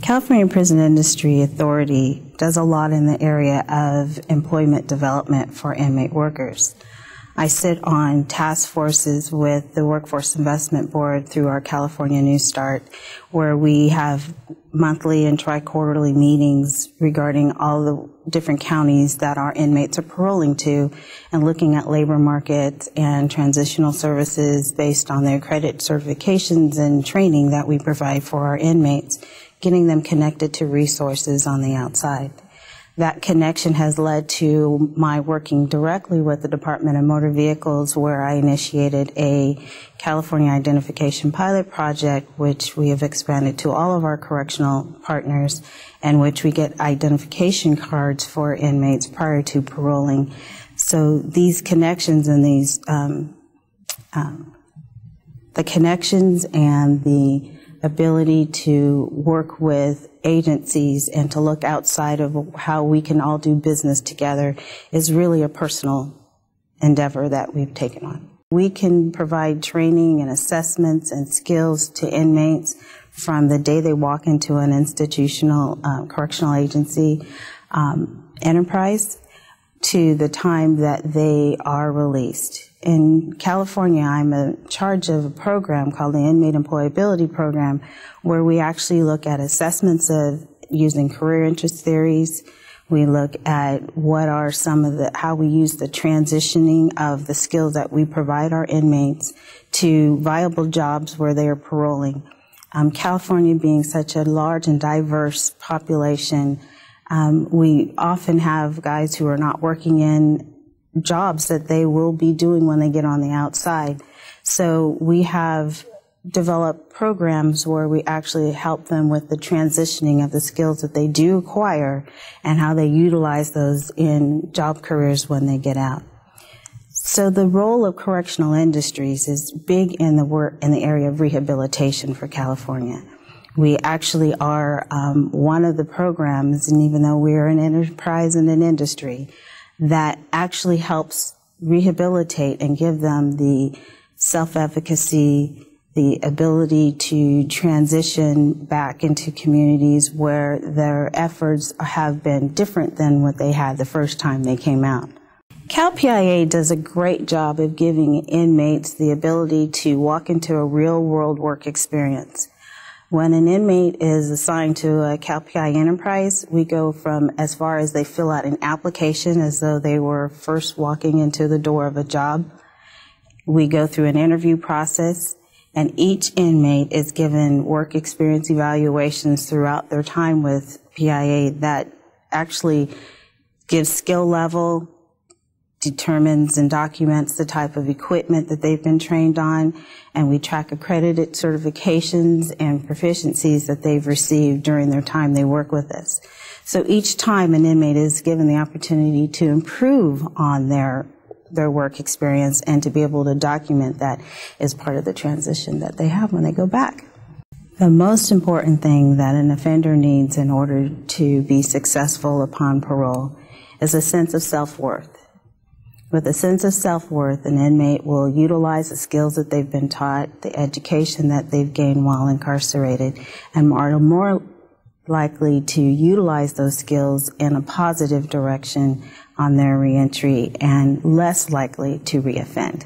California Prison Industry Authority does a lot in the area of employment development for inmate workers. I sit on task forces with the Workforce Investment Board through our California New Start, where we have monthly and tri-quarterly meetings regarding all the different counties that our inmates are paroling to and looking at labor markets and transitional services based on their credit certifications and training that we provide for our inmates, getting them connected to resources on the outside. That connection has led to my working directly with the Department of Motor Vehicles, where I initiated a California identification pilot project, which we have expanded to all of our correctional partners, and which we get identification cards for inmates prior to paroling. So these connections and these, the connections and the ability to work with agencies and to look outside of how we can all do business together is really a personal endeavor that we've taken on. We can provide training and assessments and skills to inmates from the day they walk into an institutional correctional agency enterprise to the time that they are released. In California, I'm in charge of a program called the Inmate Employability Program, where we actually look at assessments of using career interest theories. We look at what are some of how we use the transitioning of the skills that we provide our inmates to viable jobs where they are paroling. California being such a large and diverse population, we often have guys who are not working in jobs that they will be doing when they get on the outside. So we have developed programs where we actually help them with the transitioning of the skills that they do acquire and how they utilize those in job careers when they get out. So the role of correctional industries is big in the work in the area of rehabilitation for California. We actually are one of the programs, and even though we're an enterprise and an industry, that actually helps rehabilitate and give them the self-efficacy, the ability to transition back into communities where their efforts have been different than what they had the first time they came out. CalPIA does a great job of giving inmates the ability to walk into a real-world work experience. When an inmate is assigned to a CalPI enterprise, we go from as far as they fill out an application as though they were first walking into the door of a job. We go through an interview process, and each inmate is given work experience evaluations throughout their time with PIA that actually gives skill level, determines and documents the type of equipment that they've been trained on, and we track accredited certifications and proficiencies that they've received during their time they work with us. So each time an inmate is given the opportunity to improve on their work experience and to be able to document that as part of the transition that they have when they go back. The most important thing that an offender needs in order to be successful upon parole is a sense of self-worth. With a sense of self-worth, an inmate will utilize the skills that they've been taught, the education that they've gained while incarcerated, and are more likely to utilize those skills in a positive direction on their reentry and less likely to reoffend.